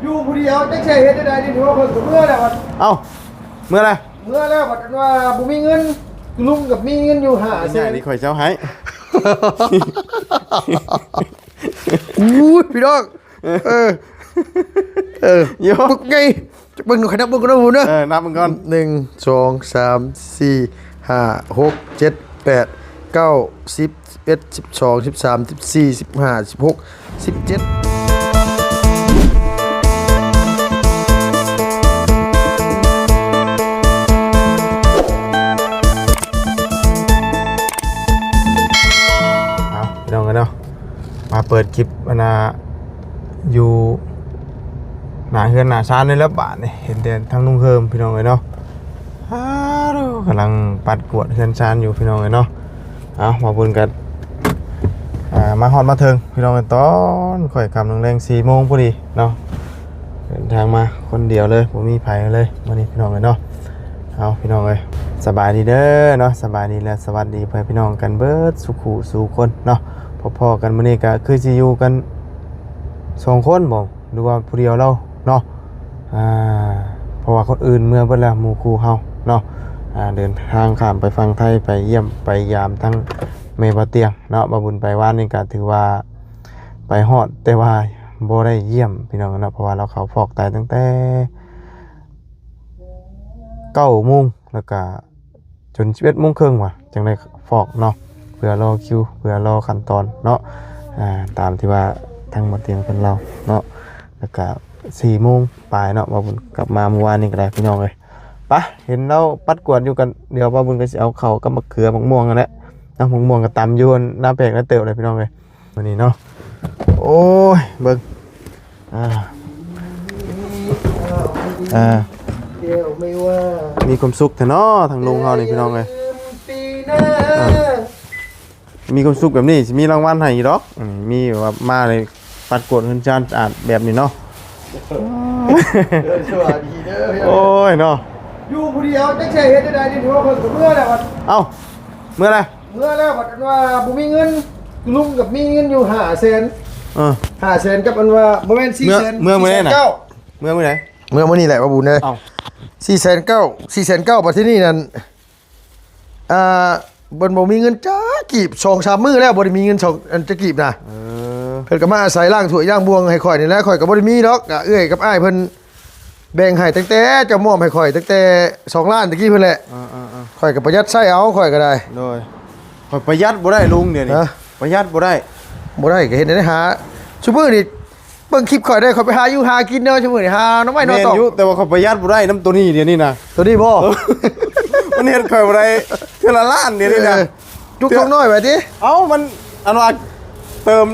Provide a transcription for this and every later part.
อยู่ผู้เดียวจักใช้เฮ็ดได้นี่ถือว่าเพิ่นก็เมื่อแล้วบัด เอ้าเมื่อไร เมื่อแล้วบัดว่าบ่มีเงินลุงกับมีเงินอยู่5 เป็น แส ไง น นี่ข่อยเจ้าให้ อู้ยพี่น้องโย บึกไงจะเบิ่งหนูขนาดเบิ่งกันนะผมนะ นับมันก่อน 1 2 3 4 5 6 7 8 9 10 11 12 13 14 15 16 17เอาพี่น้องกันเนาะมาเปิดคลิปอยู่หน้าเฮือนหน้าชานในแล้วบาทนี่เห็นแต่ทั้งนุ่งเฮิมพี่น้องเลยเนาะกำลังปัดกวดเฮือนชานอยู่พี่น้องเลยเนาะเอามาบุญกันมาฮอดมาเทิงพี่น้องกันตอนข่อยกำลังแรง4 โมงพอดีเนาะเดินทางมาคนเดียวเลยผมมีไผเลยวันนี้พี่น้องเลยเนาะเอาพี่น้องเลยสบายดีเด้อเนาะสบายดีและสวัสดีเพื่อนพี่น้องกันเบิดสุขุสู่คนเนาะพอๆกันมื้อนี้ก็คือสิอยู่กัน2 คนบ่หรือว่าผู้เดียวเราเนาะเพราะว่าคนอื่นเมื่อเบิดแล้วหมู่คู่เฮาเนาะเดินทางข้ามไปฝั่งไทยไปเยี่ยมไปยามทั้งแม่บ่เตียงเนาะบ่บุญไปว่านนี่ก็ถือว่าไปฮอดแต่ว่าบ่ได้เยี่ยมพี่น้องเนาะเพราะว่าเราเขาฟอกไตตั้งแต่9 โมงแล้วก็จน11 โมงครึ่งว่ะจังได้ฟอกเนาะเพื่อรอคิวเพื่อรอขั้นตอนเนาะตามที่ว่าทางบ่เตียงเพิ่นเราเนาะแล้วก็4 โมงปลายเนาะบ่บุญกลับมาเมื่อวานนี่ก็ได้พี่น้องเอ้ยปะเห็นเราปัดกวนอยู่กันเดี๋ยวบ่บุญก็สิเอาข้าวกับมะเขือมะม่วงกันแหละน้ำมะม่วงก็ตำอยู่น้ำแป้งน้ำเต๋อเลยพี่น้องเอ้ยมื้อนี้เนาะโอ้ยเบิ่งเดี๋ยวไม่ว่า มีความสุขแท้เนาะทางลุงเฮานี่พี่น้องเอ้ย ปีหน้า มีความสุขแบบนี้สิมีรางวัลให้อยู่ดอกมีแบบว่ามาเลยปัดกวดเฮือนชานสะอาดแบบนี้เนาะ สวัสดีเด้อ โอ้ยเนาะ อยู่ผู้เดียวจักใช้เฮ็ดได้นี่ถือว่าเพิ่นก็เมื่อแล้วบัด เอ้าเมื่อไร เมื่อแล้วบัดว่าบ่มีเงินลุงกับมีเงินอยู่5แสน5แสนกับอันว่าบ่แม่น4แสน เมื่อไหร่เมื่อไหร่ เมื่อนี้แหละว่าบุญเด้อ เอ้า 4,900,000บัดที่นี่นั่นเบิ่นบ่มีเงินจ้ากีบ 2-3 มื้อแล้วบ่ได้มีเงิน2อันจะกีบน่ะเพิ่นก็มาอาศัยล้างถ้วยย่างบวงให้ข่อยนี่แหละข่อยก็บ่ได้มีดอกเอื้อยกับอ้ายเพิ่นแบ่งให้ตั้งแต่เจ้ามอบให้ข่อยตั้งแต่2 ล้านตะกี้เพิ่นแหละข่อยก็ประหยัดใช้เอาข่อยก็ได้ โดยข่อยประหยัดบ่ได้ลุงเดี๋ยวนี้ประหยัดบ่ได้ บ่ได้ก็เฮ็ดได้หาซุมื้อนี่เบิ่งคลิปข่อยได้ข่อยไปหาอยู่หากินเนาะซุมื้อนี่หาน้ำไม้น้อ แม่น ตอก อยู่แต่ว่าข่อยประหยัดบ่ได้น้ำตัวนี้เดี๋ยวนี้นะ ตัวนี้บ่ มันเฮ็ดข่อยบ่ได้เทื่อละล้านเดี๋ยวนี้นะ จุกทองน้อยไว้ติ เอ้ามันอันว่าเติม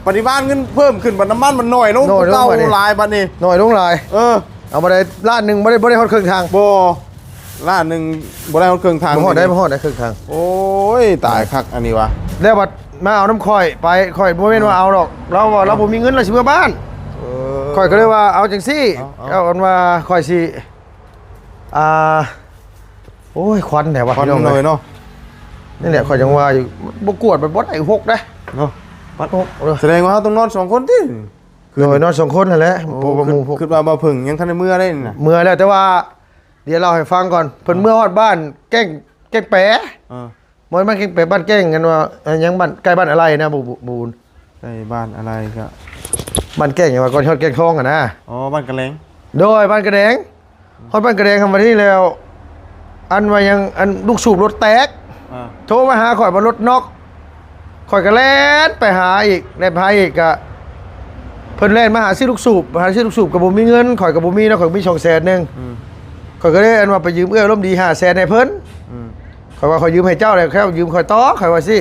ปริมาณเงินเพิ่มขึ้นบัดน้ำมันมันน้อยลงเก่าหลายบัดนี้ น้อยลงหลายเอามาได้ล้านหนึงบ่ได้ฮอดครึ่งทาง บ่ล้านหนึงบ่ได้ฮอดครึ่งทาง บ่ฮอดได้ครึ่งทาง โอ้ยตายคักอันนี้วะ แล้วบัดมาเอาน้ำข่อยไปข่อยบ่แม่นว่าเอาดอกเราว่าเราบ่มีเงินเราสิเมื่อบ้านข่อยก็เลยว่าเอาจังซี่เอาอันว่าข่อยสิโอ้ยควันแถวว่า ควัน พี่น้อง หน่อยเนาะ นี่แหละข่อยจังว่าอยู่บ่กวดมันบ่ได้หกเด้ เนาะ ปัดหก แสดงว่าเราต้องนอน2 คนติ คือหนอน2 คนนั่นแหละบ่หมู่พวก คือว่าบ่พึ่งยังทันได้เมื่อได้นี่น่ะ เมื่อแล้วแต่ว่าเดี๋ยวเล่าให้ฟังก่อนเพิ่นเมื่อฮอดบ้านแก้งแปะบ่บ้านแก้งแปะบ้านแก้งกันว่ายังบ้านใกล้บ้านอะไรนะบูน ใช่บ้านอะไรก็ บ้านแก้งอย่างว่าก่อนฮอดแก้งทองอ่ะนะ อ๋อบ้านกระแลง โดยบ้านกระแดงฮอดบ้านกระแดงทำมาที่แล้วอันว่ายังอันลูกสูบรถแตกโทรมาหาข่อยว่ารถน็อกข่อยก็แล่นไปหาอีกแล่นไปหาอีกก็เพิ่นแล่นมาหาซื้อลูกสูบก็บ่มีเงินข่อยก็บ่มีนะข่อยมี200,000นึงข่อยก็เลยอันว่าไปยืมร่มดี500,000ให้เพิ่นข่อยว่าข่อยยืมให้เจ้าแล้วแค่ยืมข่อยต่อข่อยว่าสิ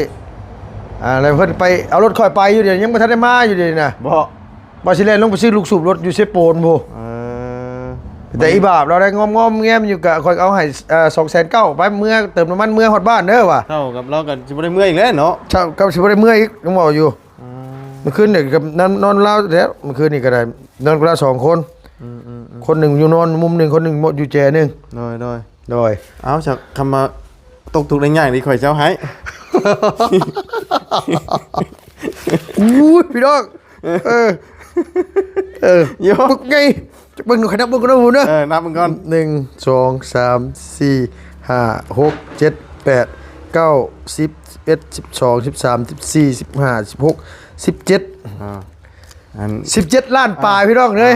แล้วเพิ่นไปเอารถข่อยไปอยู่เดี๋ยวยังบ่ทันได้มาอยู่เดี๋ยวนะบ่สิแล่นลงไปซื้อลูกสูบรถอยู่เซโปนบ่แต่อีบาบเราได้งอมแง้มอยู่กับข่อยเอาให้2,900,000ไปเมื่อเติมน้ำมันเมื่อฮอดบ้านเด้อว่ะ เท่ากับเราก็สิบ่ได้เมื่ออีกแล้วเนาะ เช้าก็สิบ่ได้เมื่ออีกยังบอกอยู่เมื่อคืนเนี่ยกับนอนลาวแล้วเมื่อคืนนี่ก็ได้นอนกันละ2 คนคนหนึ่งอยู่นอนมุมหนึ่งคนหนึ่งอยู่แจหนึ่งโดย เอาจากคำมาตกทุกข์ได้ยากดีข่อยเจ้าให้ อู้ยพี่น้อง โย บึกไงจะเบิ่งหนูใครนับเบิ่งกันนะบุญเนอะ นับมันก่อน 1 2 3 4 5 6 7 8 9 10 11 12 13 14 15 16 17 อัน 17 ล้านปลายพี่น้องเลย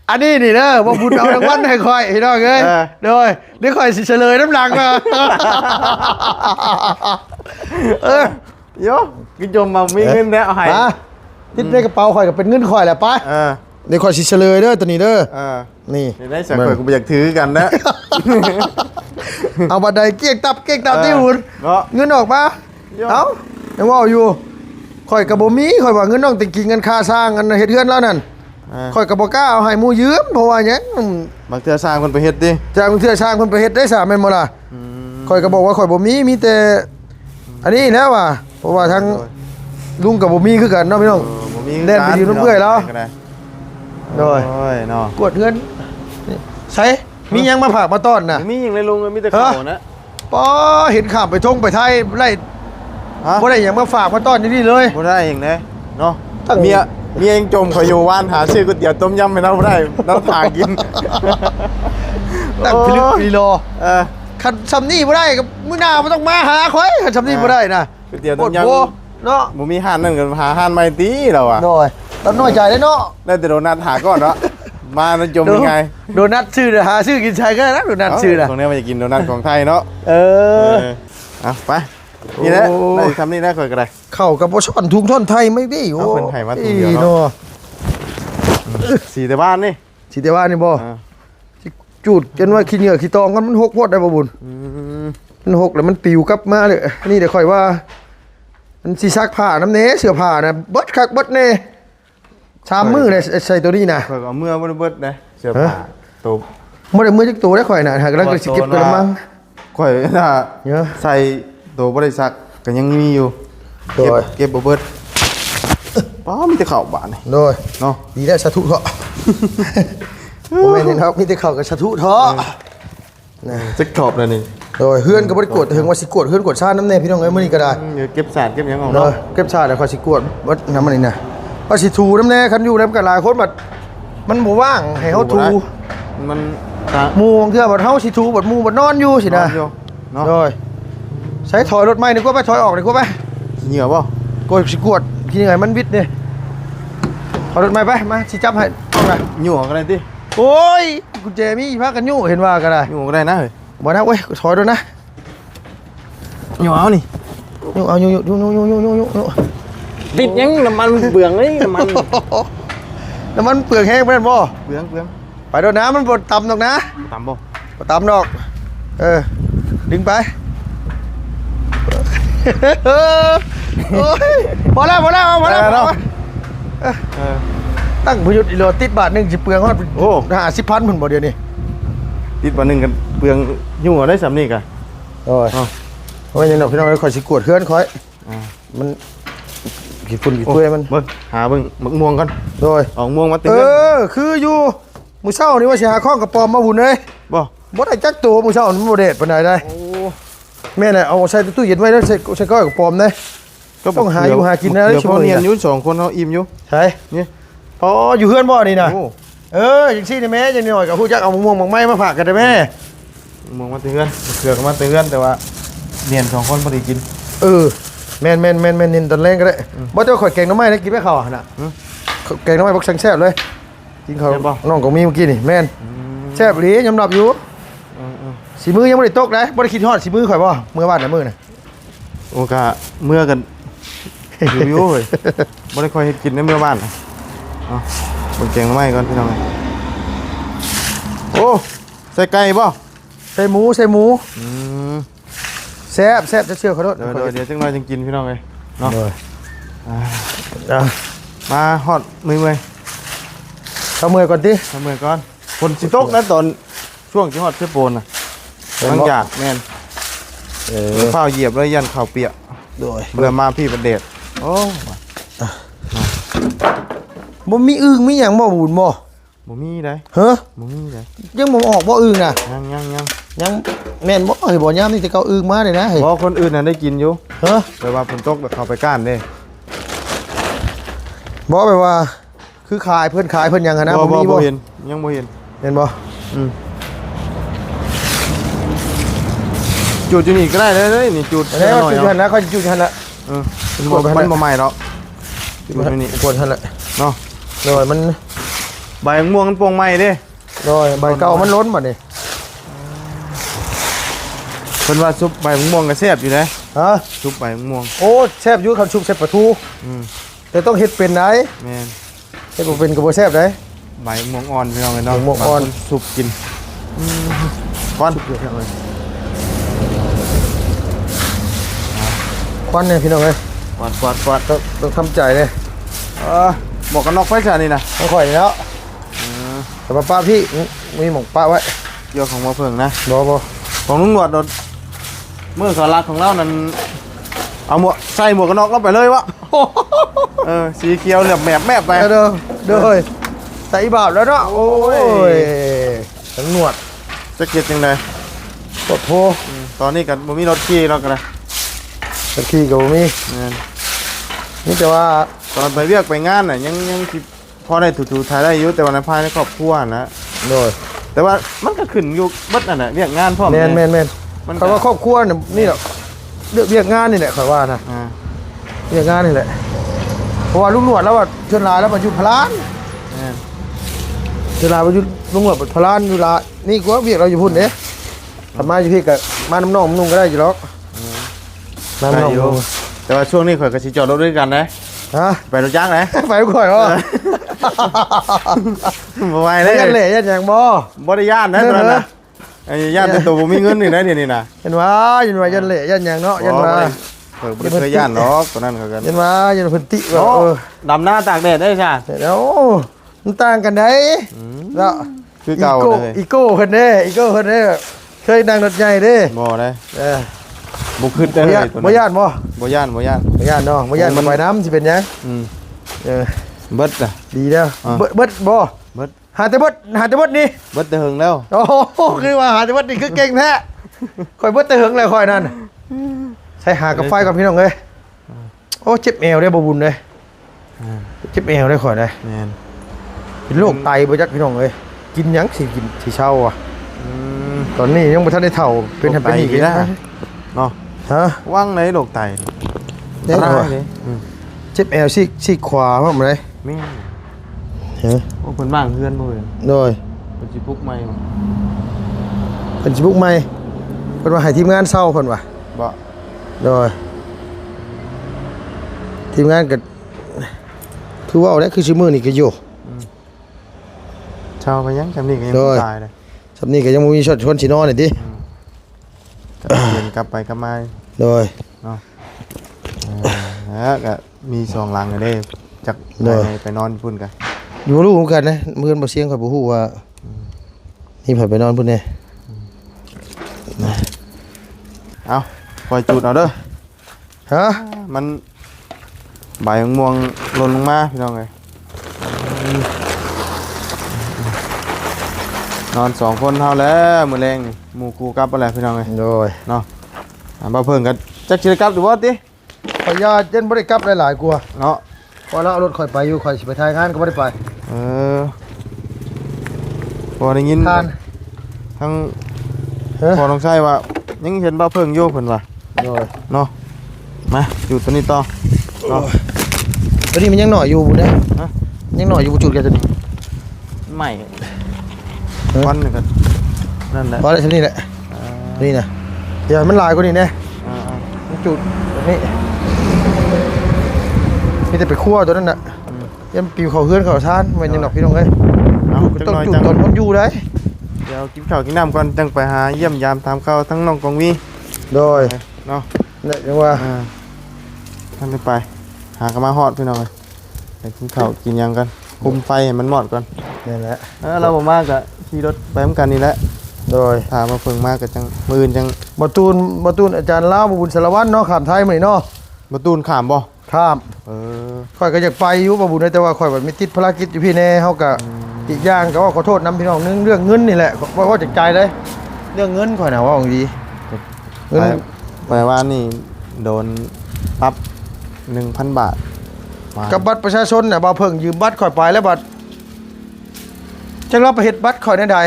อันนี้นี่เด้อว่าบุญเอารางวัลให้คอยพี่น้องเอ้ยโดยนี่คอยสิเฉลยน้ำหลังมา โยกินจมมามีเงินแล้วเอาให้ ติดในกระเป๋าคอยก็เป็นเงินคอยแหละป้านี่คอยสิเฉลยเด้อตัวนี้เด้อนี่ ได้สักคนกูไปอยากถือกันนะ เอาบันไดเกี้ยงตับที่หุ่นเงินออกมาเอ้ายังว่าอยู่คอยกับบ่มีคอยว่าเงินน้องติกินเงินค่าสร้างกันเฮ็ดเฮือนแล้วนั่นคอยกับบ่กล้าเอาให้หมู่ยืมเพราะว่าหยัง บางเทื่อสร้างคนไปเฮ็ดดิ จ้างเทื่อช่างเพิ่นไปเฮ็ดได้ซะแม่นบ่ล่ะคอยก็บอกว่าคอยบ่มีแต่อันนี้แล้วว่ะเพราะว่าทั้งลุงกับบ่มีคือกันเนาะพี่น้องเล่นไปอยู่น้ำเปื่อยแล้วโดยเนาะกวดเงินใช้มีหยังมาฝากมาต้อนน่ะ มีหยังเลยลุงมีแต่ข้าวนะ ป๋อเห็นข้ามไปทงไปไทยไล่บ่ได้หยังมาฝากมาต้อนอยู่นี่เลย บ่ได้เองนะเนาะเมียเองจมเขาอยู่ว่านหาซื้อก๋วยเตี๋ยวต้มยำให้เราบ่ได้เราทางกิน ตั้งพิลึกพิโลคันซำนี่บ่ได้ก็มื้อหน้าบ่ต้องมาหาข่อยคันซำนี่บ่ได้น่ะ ก๋วยเตี๋ยวต้มยำ เนาะ บ่มีห้านนั่นก็หาห้านใหม่ติเราอ่ะ น้อยตอนน้อยใจได้เนาะ ได้แต่โดนัทหาก่อนเนาะมาแล้วจมยังไง โดนัทชื่อหาชื่อกินชัยก็ได้นะโดนัทชื่อน่ะ ตรงนี้มันจะกินโดนัทของไทยเนาะไปนี่แหละได้ทำนี่ได้ค่อยก็ได้ เข้ากับบ่ช้อนทุงท่อนไทยไม่ได้โอ้ เพิ่นให้มาถุงเดียวเนาะ สีแต่บ้านนี่ สิแต่ว่านี่บ่จูดจนว่าขี้เหงื่อขี้ตองกันมันหกโพดได้บ่บุญมันหกแล้วมันปิวกลับมาเลยนี่เดี๋ยวค่อยว่ามันสิซักผ้าน้ำเนเสื้อผ้านะเบิดคักเบิดเน่ชามมือเลยใส่ตัวนี้นะ ค่อยก็เมื่อบ่ได้เบิดนะเสื้อผ้าตัว บ่ได้มือจักตัวได้ค่อยน่ะหากำลังสิเก็บกระมัง ค่อยน่ะใส่ตัวบ่ได้ซักก็ยังมีอยู่เก็บบ่เบิดป้ามีแต่ข้าวบาดนี่ โดย เนาะ ดีแล้วสาธุเถาะบ่แม่นนี่ครับมีแต่ข้าวกับสาธุเถาะนะ จักขอบแล้วนี่ โดยเฮือนก็บ่ได้กวดถึงว่าสิกวดเฮือนกวดชาติน้ำแน่พี่น้องเอ้ยมื้อนี้ก็ได้ เดี๋ยวเก็บสารเก็บหยังออก เนาะ เนาะ เก็บชาติแล้วค่อยสิกวดวัดน้ำมันนี่นะว่าสิถูน้ำแน่คันอยู่นำกันหลายคนบัดมันบ่ว่างให้เฮาถู มัน หมู่บางเทื่อบัดเฮาสิถูบัดหมู่บัดนอนอยู่สินะ เนาะ โดยใช้ถอยรถใหม่ดีกว่าไปถอยออกดีกว่าไป เหนียวบ่ โกยสิกวดที่ไหนมันวิดนี่ถอยรถใหม่ไปมาสิจับให้เอาล่ะ หยวกอะไรติ โอ้ยกุญแจมีพากันอยู่เห็นว่าก็ได้ หยวกได้นะเฮ้ย บ่นะเว้ยถอยด้วยนะ หยวกเอานี่ อยู่เอาอยู่ ติดยังน้ำมันเบื่องนี่น้ำมัน น้ำมันเปลือกแห้งบ่นั่นบ่ เบื่อง ไปโดนน้ำมันบ่ต่ำดอกนะ ตามบ่ บ่ต่ำดอกดึงไปโอ้ยพอแล้วตั้งพยุทธ์อีโลติดบาทหนึงสิเปลืองฮอด50,000พุ่นบ่เดี๋ยวนี้ ติดวันหนึ่งกันเปลืองหยวกได้สำนี่กะ โอ้ยเพราะว่ายังดอกพี่น้องค่อยสิกวดเคลื่อนค่อยมันกี่ฝุ่นกี่ถ้วยมัน เบิ่งหาเบิ่งหมึกม่วงกัน โดย ออกม่วงมาเตื คืออยู่มื้อเช้านี่ว่าสิหาข้องกระป๋อมมาบุญเอ้ย บ่ บ่ได้จักตัวมื้อเช้ามันบ่เด็ดปานใดได้ โอ้ แม่น่ะเอาใส่ตู้เย็นไว้แล้วใส่ก้อยกระป๋อมเด้ต้องหาอยู่หากินนะ เดี๋ยวพอเนียนอยู่2คนเฮาอิ่มอยู่ ใช่ นี่ พออยู่เฮือนบ่นี่น่ะ โอ้ จังซี่นี่แม่จังหน่อยก็ฮู้จักเอามะม่วงมังไม้มาฝากกันได้แม่ ม่วงมาเตือนเสือกมาเตือนแต่ว่าเนียน2คนบ่ได้กิน แม่นนินตอนแรงก็ได้บ่เจ้าข่อยแกงหน่อไม้ได้กินไหมข้าวน่ะแกงหน่อไม้บักแซ่บเลยกินข้าวน้องก็มีเมื่อกี้นี่แม่นแซ่บหลียำรับอยู่สีมือยังบ่ได้ตกนะบ่ได้คิดฮอดสีมือข่อยบ่เมื่อวานน่ะมื้อน่ะ โอกะเมื่อกันอยู่เฮ้ยบ่ได้ค่อยเฮ็ดกินในเมื่อบ้านเอาเบิ่งแกงหน่อไม้ก่อนพี่น้องโอ้ใส่ไก่บ่ ใส่หมูแซ่บจะเชื่อขอโทษ เดี๋ยวจังหน่อยจังกินพี่น้องเลยเนาะ มาฮอดมือ เอามือก่อนติ ทำมือก่อนฝนสิตกนะตอนช่วงที่ฮอดเชื้อโปนน่ะหลังจากแม่นข้าวเหยียบแล้วยันข้าวเปียก โดย เมื่อมาพี่ประเดชโอ้ บ่มีอึ่งมีหยังบ่บุญบ่ บ่มีได้ เฮ้อ บ่มีได้ ยังบ่ออกบ่อึ่งน่ะ ยัง แม่นบ่เฮ้ยบ่ยามนี่แต่เก่าอึ่งมาเลยนะเฮ้ย บ่คนอื่นน่ะได้กินอยู่ เฮ้อ แต่ว่าฝนตกแล้วเข้าไปก้านเด้ บ่แบบว่าคื คือขายเพิ่นยังหั้นนะ บ่ มี บ่เห็นยังบ่เห็น เห็นบ่ จุดอยู่นี่ก็ได้เลยนี่จุด อันนี้ว่า หน่อย จุดหันนะเขาจุดหันละ มันบ่ใหม่หรอกจุดอยู่นี่ กวนหันละ เนาะ โดยมัน ใบม่วงมันโป่งใหม่เด้ โดยใบเก่ามันล้นบัดนี้ เพิ่นว่าซุปใบม่วงก็แซ่บอยู่นะ ฮะ ซุปใบม่วง โอ้แซ่บอยู่คำชุบแซ่บปลาทูแต่ต้องเฮ็ดเป็นได้ แม่น เฮ็ดบ่เป็นก็บ่แซ่บได้ ใบม่วงอ่อนพี่น้องเนาะ ใบม่วงอ่อน บาคซุปกินก้อน ควันเนี่ยพี่น้องเอ้ย กวาด ต้องทำใจเลย หมวกกันน็อกไฟฉานี่นะ ต้องข่อยแล้วแต่ป้าพี่มีหมกป้าไว้ เกี่ยวของมาเพิ่งนะ บ่ ของลุงหนวดโดนมือสอนรักของเรานั้นเอาหมวกใส่หมวกกันน็อกเราไปเลยวะสีเขียวเหลือบแมบไป เด้อใส่บาปแล้วเนาะโอ้ยทั้งหนวด จะเก็บยังไง กดโพ ตอนนี้กันบ่มีรถขี่เรากันเลย ตะขี้ก็บ่มี นี่แต่ว่า ตอนไปเรียกไปงานน่ะยังที่พอได้ถูๆถ่ายได้อยู่แต่วันนั้นพายในครอบครัวนะ โดย แต่ว่ามันก็ขึ้นอยู่เบิดนั่นน่ะเรียกงานพร้อม แม่น มัน เขาว่าครอบครัวเนี่ยนี่แหละเรียกงานนี่แหละข่อยว่านะเรียกงานนี่แหละเพราะว่าลุงหนวดแล้วว่าเชิญลาแล้วมาอยู่พลานเชิญลามาอยู่ลุงหนวดพลานอยู่ลานี่กูว่าเวียกเราอยู่พุ่นเด้ทำมาอยู่พี่กับมาน้ำน้องนุ่งก็ได้อยู่หรอกน้ำน้องนุ่ง แต่ว่าช่วงนี้ข่อยก็สิจอดรถด้วยกันนะ ฮะ ไปรถจักรนะ ไปก่อนเหรอ บ่ไหวเล แล้ ยว ยันเหล่ยันยังบ่ บ่ได้ย่านนะตอนนั้นนะไอ้ย่านเป็นตัวบ่มีเงินนี่นะเดี๋ยวนี้นะ ยันว่ายันเหล่ยันยังเนาะยันว่า ข่อยบ่ได้เคยย่านหรอกตอนนั้นเขากัน ยันว่ายันเพิ่นติว่า โอ้ดำหน้าตากแดดได้จ้ะ เดี๋ยวมันต่างกันได้แล้ว คือเก่าเลย อีโก้เพิ่นเด้เคยนั่งรถใหญ่เด้ บ่ได้ เออ บ่ขึ้นได้ บ่ เลย ย่าน ตัว บ่ นั้น ย่านบ่ บ่ย่าน บ่ย่านเนาะบ่ย่านมันไปน้ำสิเป็นหยัง อืม เออ เบิดอ่ะ ดีแล้ว อ่า เบิดบ่ เบิด หาแต่เบิดนี่ เบิดแต่หึงแล้ว โอ้โหคือว่าหาแต่เบิดนี่คือเก่งแท้ข่อยเบิดแต่หึงแล้วข่อยนั่นใช้หากับไฟกับพี่น้องเอ้ยโอ้เจ็บแอวได้บ่บุญเลยเจ็บแอวได้ข่อยได้ แม่น เป็นโรคไตบ่จักพี่น้องเอ้ยกินหยังสิกินสิเช้าอ่ะ อืม ตอนนี้ยังบ่ทันได้เฒ่าเป็นหันเป็นนี่ โรคไต กัน นะ เนาะ ฮะ ว่างไหนโรคไต เด้อ เลยอืม เจ็บแอวซีกขวาว่าบ่ได้ แม่น ฮะ โอ้เพิ่นบ้างเพื่อนบ่เพิ่น โดย เพิ่นสิปลุกใหม่บ่ เป็นสิบุกใหม่เพิ่นว่าให้ทีมงานเศร้าเพิ่นว่า บ่ โดยทีมงานก็คือว่าเอาได้คือชื่อมื้อนี่ก็อยู่ ชาวไปยังจำนี่ก็ยัง โดย ตายเลย สำนี้ก็ยังบ่มีชดชนสินอนนี่ติ ก็เดินกลับไปกลับมา โดย แล้วก็มีสองหลังเลยเด้จัก โดย ไปนอนพุ่นกัน อยู่รู้เหมือนกันนะมื้อบ่เสียงข่อยบ่ฮู้ว่านี่เพิ่นไปนอนพุ่นแน่ เอาปล่อยจุดเอาเด้อ ฮะ มันใบม่วงหล่นลงมาพี่น้องเลยนอนสองคนเท่าแล้วมื้อแรงนี่หมู่กูกลับไปแล้วพี่น้องเลย โดย เนาะบ่เพิ่งกันจักสิได้กลับหรือบ่ติ ขอยญาติเย็นบ่ได้กลับหลายๆกว่า เนาะ พอแล้วเอารถข่อยไปอยู่ข่อยสิไปถ่ายงานก็บ่ได้ไป เออพอได้ยิน ทาน ทั้ง ฮะ พอต้องใช้ว่ายังเห็นบ่เพิ่งอยู่เพิ่นว่า โดย เนาะมาจุดตัวนี้ต่อเนาะ ตัวนี้มันยังหน่อยอยู่บ่ได้ ฮะ ยังหน่อยอยู่บ่จุดกันตัวนี้ ไม่วันนึงกันนั่นแหละ พอแล้วเท่านี้แหละนี่นะเดี๋ยวมันหลายกว่านี้แน่ อ่า มันจุดแบบนี้มีแต่ไปคั่วตัวนั้นน่ะยังปิวเขาเฮือนเขาชานมันยังดอกพี่น้องเอ้ย ๆเอา จุด จัง ต้อง หน่อย จุด จัง ตอนมันอยู่ได้ เดี๋ยวกินข้าวกินน้ำก่อนจังไปหาเยี่ยมยามถามข้าวทั้งน้องกองวี โดย เนาะ เนี่ยยังว่า ท่านได้ไปหากนมาฮอดพี่น้องเลยไปกินข้าวกินหยังกันคุมไฟให้มันหมดก่อน นี่แหละ เราบ่มากกะขี่รถไปเหมือนกันนี่แหละ โดย ถามมาเพิ่งมากกะจังมื้ออื่นจัง บ่ตูนอาจารย์ลาวบ่บุญสารวัตรเนาะข้ามไทยมื้อนี้เนาะ บ่ตูนข้ามบ่ ข้าม เออ ข่อยก็อยากไปอยู่บ่บุญแต่ว่าข่อยแบบมีติดภารกิจอยู่พี่แน่เฮาก็อีกอย่างก็ว่าขอโทษนํพี่น้องนึงเรื่องเงินนี่แหละว่าจากใจเลยเรื่องเงินข่อยน่ะว่าของดีเงิน ไปว่านี่โดนปรับ 1,000 บาท กับบัตรประชาชนน่ะบ่าวเพิ่งยืมบัตรข่อยไปแล้วบัตรจังเราไปเฮ็ดบัตรข่อยได้ใด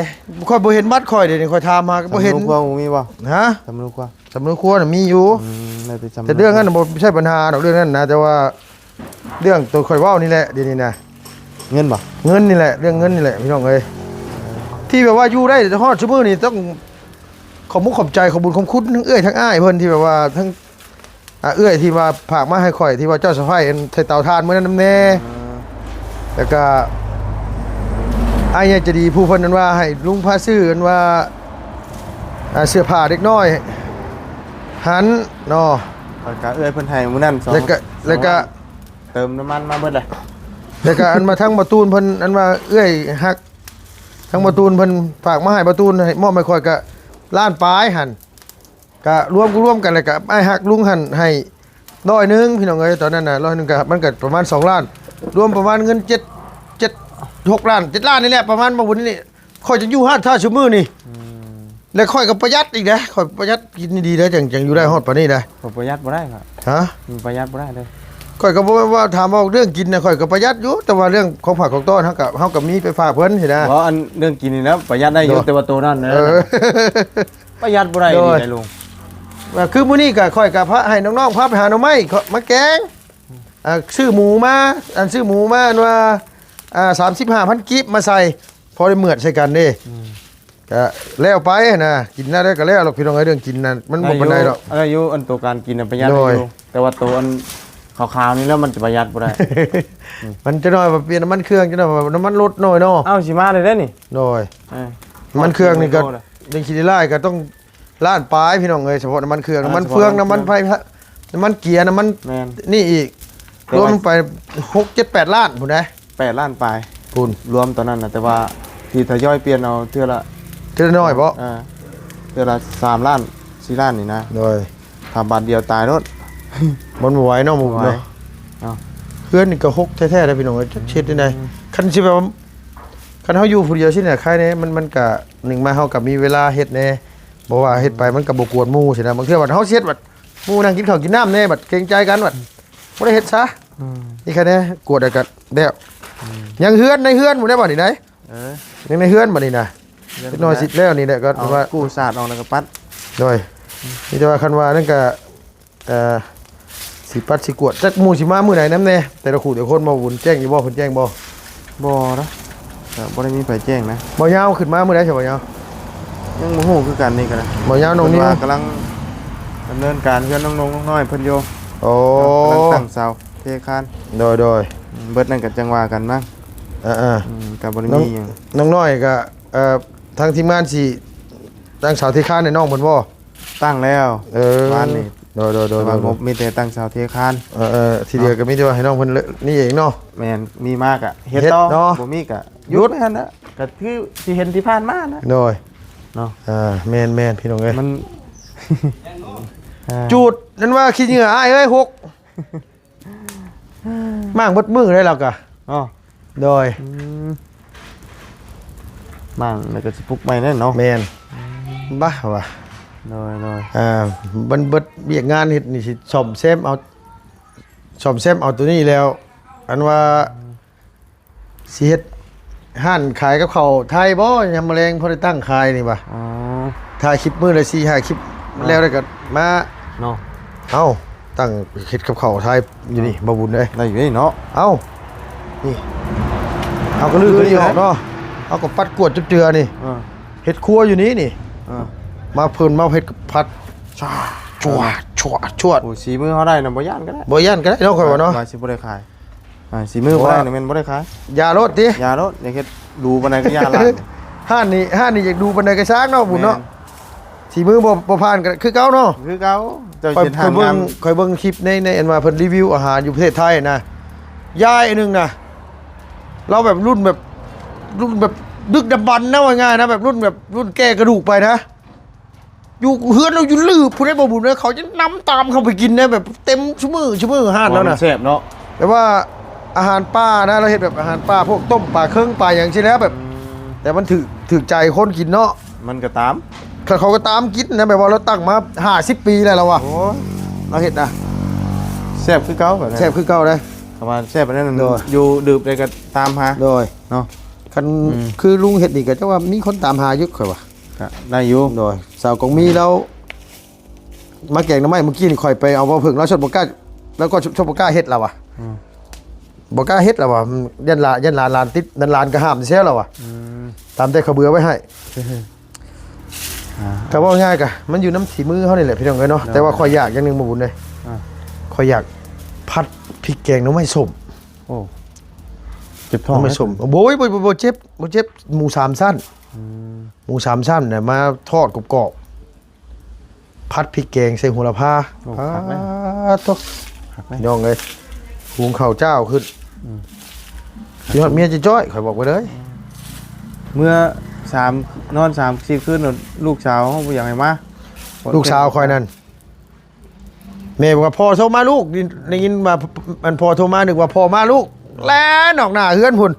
ข่อยบ่เห็นบัตรข่อยเดี๋ยวนี้ข่อยถามมาก็บ่เห็น สำนึกว่ามีบ่ ฮะ สำนึกว่า สำนึกครัวน่ะมีอยู่ ได้ไปสำนึก แต่เรื่องนั้นน่ะบ่ใช่ปัญหาดอกเรื่องนั้นนะแต่ว่าเรื่องตัวข่อยเว้านี่แหละเดี๋ยวนี้นะ เงินบ่ เงินนี่แหละเรื่องเงินนี่แหละพี่น้องเอ้ยที่แบบว่าอยู่ได้ฮอดชั่วโมงนี่ต้องขอบมุกขอบใจขอบบุญขอบคุณทั้งเอื้อยทั้งอ้ายเพิ่นที่แบบว่าทั้งเอื้อยที่มาฝากมาให้ข่อยที่ว่าเจ้าสะใภ้ใส่เตาถ่านมื้อนั้นนำแน่แล้วก็อ้ายเนี่ยจะดีผู้เพิ่นนั้นว่าให้ลุงพาซื้อกันว่าเสื้อผ้าเด็กน้อยหันเนาะ ข่อยก็เอ้ยเพิ่นให้มื้อนั้นสอง แล้วก็ เติมน้ำมันมาเบิดเลย แล้วก็อันมาทั้งประตูนเพิ่นอันว่าเอื้อยฮักทั้งประตูนเพิ่นฝากมาให้ประตูนให้มอบให้ข่อยก็ล้านปลายหั่นก็รวมกันเลยก็ไอ้ฮักลุงหั่นให้100นึงพี่น้องเอ้ยตอนนั้นน่ะ100นึงก็มันก็ประมาณ2ล้านรวมประมาณเงิน6ล้าน7ล้านนี่แหละประมาณบ่บุญนี่ข่อยจะอยู่5ท่าชั่วมื้อนี่แล้วข่อยก็ประหยัดอีกนะข่อยประหยัดกินดีๆได้จังอยู่ได้ฮอดปานนี้ได้ ผมประหยัดบ่ได้ครับ ฮะ มันประหยัดบ่ได้เลย ข่อยก็บ่ว่าถามว่าเรื่องกินน่ะข่อยก็ประหยัดอยู่แต่ว่าเรื่องของผักของต้นเฮาก็มีไปฝากเพิ่นสินะ เพราะอันเรื่องกินนี่แล้วประหยัดได้อยู่แต่ว่าตัวนั้นนะ เออ ประหยัดบ่ได้ โด ดี ย ได้ลุง ว่าคือมื้อนี้ก็ข่อยก็พาให้น้องๆพาไปหาหน่อไม้มาแกงซื้อหมูมาซื้อหมูมาอันว่า35,000กิบมาใส่พอได้เหมือดใส่กันเด้ก็แล้วไปนะกินได้ก็แล้วหรอกพี่น้องเอ้ยเรื่องกินน่ะมันบ่ปานใดหรอก อายุอันตัวการกินน่ะประหยัดได้ โดย อยู่แต่ว่าตัวอันขาวๆนี่แล้วมันจะประหยัดบ่ได้ มันจะน้อยว่าเปลี่ยนน้ำมันเครื่องจะน้อยว่าน้ำมันลดหน่อยเนาะ เอ้าสิมาเลยได้นี่ หน่อย เออ น้ำมันเครื่องนี่ก็ยังคิดได้ไล่ก็ต้องล้านปลายพี่น้องเอ้ยเฉพาะน้ำมันเครื่องน้ำมันเฟืองน้ำมันไฟน้ำมันเกียร์น้ำมัน แม่น นี่อีกรวมไป6-7-8ล้านพุ่นนะ 8ล้านปลาย พุ่น รวมตอนนั้นน่ะแต่ว่าที่ทยอยเปลี่ยนเอาเทื่อละ เท่าน้อยบ่ เทื่อละ3ล้าน4ล้านนี่นะ โดย ถ้าบาทเดียวตายรถ มันบ่ไหวเนาะหมู่ บ่ไหว เนาะ เอ้า เพื่อนนี่ก็หกแท้ๆเลยพี่น้องเอ้ยจักเช็ดได้ไดคันสิแบบว่าคันเฮาอยู่ผู้เดียวสิเนี่ยใครแน่มันก็หนึ่งมาเฮาก็มีเวลาเฮ็ดแน่บ่ว่าเฮ็ดไปมันก็บ่กวนหมู่สินะบางเทื่อว่าเฮาเฮ็ดบัดหมู่นั่งกินข้าวกินน้ำแน่บัดเกรงใจกันบัดบ่ได้เฮ็ดซะ นี่แค่นี้กวดแล้วก็แล้วยังเฮือนในเฮือนหมดได้บ่นี่ไหน เออ ยังในเฮือนบ่นี่นะเล็กน้อยสิแล้วนี่แหละก็ เอา ว่า กู้ศาสตร์ออกแล้วก็ปัด โดยนี่แต่ว่าคันว่านั่นก็สิปัดสิกวดจักหมู่สิมามื้อไหนนำแน่แต่ละคู่เดี๋ยวคนมาวุ่นแจ้งอยู่บ่เพิ่นแจ้งบ่ บ่นะแต่บ่ได้มีไฟแจ้งนะ บ่ยาวขึ้นมามื้อใดใช่บ่ยาว ยังบ่ฮู้คือกันนี่ก็นะ บ่ยาวน้องนิว เพิ่ว่ากำลังดำเนินการเพื่อนน้องๆน้อยๆเพิ่นอยู่ โอ้ กำลังตั้งเสาเทคาน โดย เบิดนั่นก็จังว่ากันมั้ง ก็บ่ได้ น้อง มีหยัง น้องน้อยก็ทางทีมงานสิตั้งเสาที่ค้านให้น้องเพิ่นบ่ ตั้งแล้ว บ้านนี่ โดย แต่ว่างบมีแต่ตั้งเสาเทคาน ทีเดียวก็มีแต่ว่าให้น้องเพิ่นนี่เองเนาะ แม่นมีมากอ่ะเฮ็ด เฮ็ด ต่อ เนาะ บ่มีก็ หยุด ไว้หั่นน่ะก็คือที่เห็นที่ผ่านมานะ โดย เนาะ แม่นพี่น้องเอ้ย มัน จูดนั่นว่าขี้เหงื่ออ้ายเอ้ยหกมั่างบดมือได้แล้วกะ อ๋อ โดย มั่งแล้วก็สิปลุกใหม่แน่เนาะ แมนบ้าว่ะ โดย บันเบิดเบียกงานเฮ็ดนี่สิซ่อมแซมเอาตัวนี้แล้ว อันว่าสิเฮ็ดห้านขายกับข้าวไทยบ่ยามแมลงพอได้ตั้งขายนี่บ่ อ๋อ ถ่ายคลิปมื้อละ4-5คลิปแล้วได้ก็มา เนาะ เอ้าตั้งเฮ็ดกับข้าวไทยอยู่นี่บ่บุญเด้ย ได้อยู่นี่เนาะ เอานี่ เอากระลือตัวนี้ออกเนาะ เอากับปัดกวดจุบเจือนี่ เออ เห็ดครัวอยู่นี้นี่ เออ มาเพิ่นมาเห็ดกับพัดชวดชวด โอ้ยสีมือเขาได้นะบ่ย่านก็ได้ บ่ย่านก็ได้เนาะข่อยว่าเนาะ ว่าสิบ่ได้ขายสีมือบ่ได้นี่แม่นบ่ได้ขาย ยารถติ ยารถอยากเฮ็ดดูปานใดก็ยาล้าง ห้านนี่อยากดูบันไดกระช้างเนาะบุญเนาะสีมือบ่ผ่านก็คือเก่าเนาะ คือเก่าเจ้า ข่อย เฮ็ดทาง เบิ่ งาง ม ข่อยเบิ่งคลิปในอันว่าเพิ่นรีวิวอาหารอยู่ประเทศไทยนะยายอันหนึงนะเราแบบรุ่นแบบดึกดำบรรพ์นะว่าง่ายนะแบบรุ่นแก้กระดูกไปนะ อยู่เฮือนเราอยู่ลืบผู้ใดบ่บุญนะเขาจะนำตามเข้าไปกินนะแบบเต็มชั่วมือห้านแล้วนะ แซ่บเนาะ แต่ว่าอาหารป่านะเราเห็นแบบอาหารป่าพวกต้มปลาเครื่องปลาอย่างเช่นแล้วแบบ แต่มันถือใจคนกินเนาะ มันก็ตาม เขาก็ตามกินนะแบบว่าเราตั้งมา50 ปีแล้วเราอะ โอ้ย เราเห็นนะ แซ่บคือเก่าแบบนั้น แซ่บคือเก่าเลย คำว่าแซ่บอันนั้น โดย อยู่ดื่มเลยก็ตามหา โดย เนาะ คันคือลุงเฮ็ดนี่ก็จะว่ามีคนตามหาอยู่ข่อยว่า ก็ได้อยู่ โดยสาวกองมีแล้วมาแกงหน้ำไม้เมื่อกี้นี่ข่อยไปเอาบ่ผึ่งแล้วชดบ่กล้าแล้วก็ชดบ่กล้าเฮ็ดแล้วว่ะบ่กล้าเฮ็ดแล้วว่ะยันลานติดนันลานก็ห้ามเสียแล้วว่ะตามแต่เขาเบื่อไว้ให้ก็ว่าง่ายกะมันอยู่น้ำสีมือเฮานี่แหละพี่น้องเอ้ยเนาะแต่ว่าข่อยอยากอย่างหนึงมาบุญเลยข่อยอยากผัดพริกแกงหน้ำไม้ส้ม โอ้เจ็บท้อง หน้ำไม้ส้มโอ้ยบ่เจ็บหมูสามชั้นหมูสามชั้นเนี่ยมาทอดกรอบๆผัดพริกแกงใส่โหระพาทุกน้องเลยหุงข้าวเจ้าขึ้นยอดเมียจะจ้อยข่อยบอกไปเลย เมื่อนอน3-4คืนลูกสาวเขาบ่อยากให้มา ลูกสาวข่อยนั่นแม่บอกว่าพ่อโทรมาลูกได้ยินมามันพ่อโทรมานึกว่าพ่อมาลูกแล้วนอกหน้าเฮือนพุ่น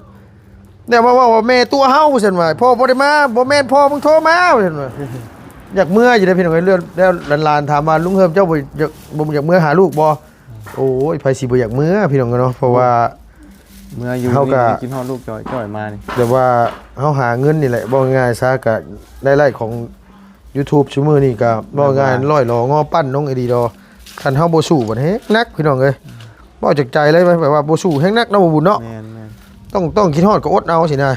เนี่ยว่าแม่ตัวเฮาซั่นว่าพ่อบ่ได้มาบ่แม่นพ่อมึงโทรมาซั่นว่าอยากเมื่ออยู่ได้พี่น้องเอ้ยเรื่องแล้วหลานๆถามมาลุงเฮิมเจ้าบ่อยากเมื่อหาลูกบ่โอ้ยไผสิบ่อยากเมื่อพี่น้องเนาะเพราะว่า เมื่ออยู่ เขาก็ นี่กินฮอดลูกจ่อยมานี่ แต่ว่าเฮาหาเงินนี่แหละบ่ง่ายซะก็ได้ไล่ของ YouTube ชั่วมื้อนี้ก็บ่ง่ายร้อยหลองอปั้นน้องไอดีดอคันเฮาบ่สู้บ่เฮ็ดนักพี่น้องเอ้ยบ่จากใจเลยแบบว่าบ่สู้แฮงนักเนาะบ่บุญเนาะ แม่น ต้องคิดฮอดก็อดเอาสินะ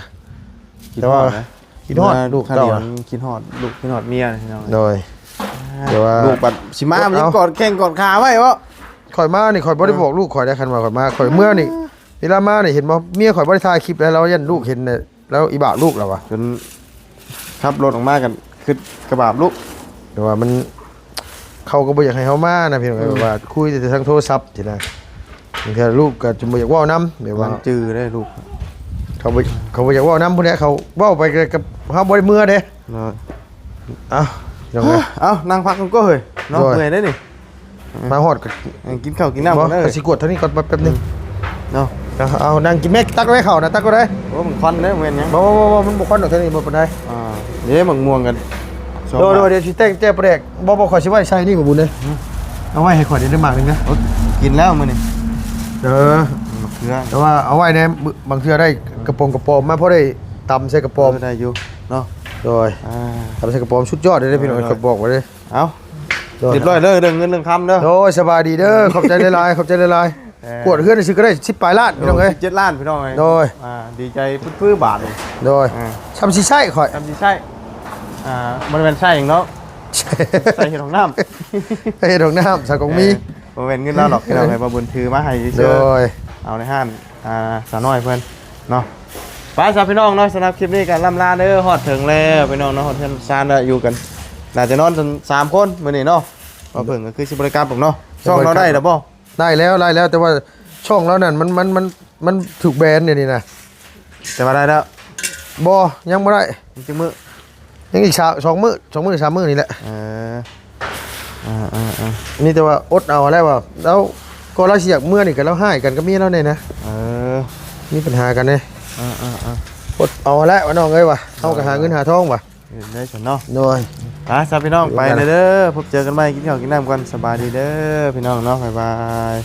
ๆคิด แต่ ฮ ว่า อดนะ คิดฮอดลูก ข้าว เต้า เหนียว อะ คิดฮอดลูกคิดฮอดเมียพี่น้อง โดย แต่ว่า ลูกบัดสิมามันยัง เอา กอดแข้งกอดขาไว้บ่ ข่อยมานี่ข่อยบ่ได้บอกลูกข่อยได้คันว่าข่อยมาข่อยเมื่อนี่เวลามานี่เห็นบ่เมียข่อยบ่ได้ถ่ายคลิปแล้วยันลูกเห็นน่ะแล้วอีบ่าลูกแล้ววะ จนขับรถออกมากันคือกระบาบลูก แต่ว่ามันเขาก็บ่อยากให้เฮามานะพี่น้องเอ้ยแบบว่าคุยแต่ทางโทรศัพท์สินะบางทีลูกก็จะบ่อยากเว้านำแบบว่า มันจื้อได้ลูก เขาบ่อยากเว้านำพุ่นแหละเขาเว้าไปกับเฮาบ่ได้เมื่อเด้ เนาะ เอ้ายังไง เอ้านั่งพักกันก็เฮ้ยเนาะ โดย เมื่อยได้นี่ มาฮอดก็ กินข้าวกินน้ำ บ่ กันได้ ก็สิกดเท่านี้ก่อนแป๊บนึง เนาะ เอานั่งกินแม่ตักไว้เข้านะตักก็ได้ โอ้มันควันได้เหมือนยัง บ่มันบ่ค่อนดอกเท่านี้บ่ปานใด เดี๋ยวมังม่วงกัน โดยเดี๋ยวสิแต่งแจ้แปลกบ่ข่อยสิไว้ใส่นี่บ่บุญเลยเอาไว้ให้ข่อยได้มากนึงนะ กินแล้วมื้อนี้ เด้อ มะเขือ แต่ว่าเอาไว้ในบางเทื่อได้กระปอมมาเพราะได้ตำใส่กระปอม ได้อยู่เนาะ โดยตำใส่กระปอมสุดยอดเลยพี่น้องข่อยบอกไว้เลย เอ้าเรียบร้อยเด้อเรื่องเงินเรื่องคำเด้อ โดยสบายดีเด้อขอบใจหลายๆขอบใจหลายๆกวดเฮือนซื้อก็ได้10ปลายล้านพี่น้องเอ้ย 7 ล้านพี่น้องเอ้ย โดย ดีใจพื้นๆบาทเลย โดยทำสิใช่ข่อย ทำสิใช่มันเป็นใช่อย่างเนาะใส่เห็ดของน้ำ ให้ดอกน้ำสากงมี บ่เป็นเงินเราหรอกพี่น้องเอ้ยบ่บุญถือมาให้ โด เชื่อย เอาในห้านสาวน้อยเพิ่นเนาะไปสาวพี่น้องเนาะสำหรับคลิปนี้กันล่ำลาเด้อฮอดถึงแล้วพี่น้องเนาะฮอดเพิ่นซานแล้วอยู่กันน่าจะนอนกัน3คนมื้อนี้เนาะบ่เพิ่งก็คือสิบริการผมเนาะช่องเราได้แล้วบ่ ได้แล้วแต่ว่าช่องแล้วนั่นมันถูกแบนเนี่ยนี่นะ แต่ว่าได้แล้ว บ่ยังบ่ได้ จังมื้อ ยังอีก2 มื้อ3 มื้อนี่แหละ นี่แต่ว่าอดเอาแล้วว่าแล้วก็เราสิอยากเมื่อนี่กันแล้วให้กันก็มีแล้วเนี่ยนะมีปัญหากันเนี่ยอดเอาแล้วว่าน้องเอ้ยว่ะเอาก็หาเงินหาทองว่ะ ได้ฉันเนาะ โดย ไปสาวพี่น้องไปเลยเด้อพบเจอกันใหม่กินข้าวกินน้ำกันสบายดีเด้อพี่น้องเนาะบ๊ายบาย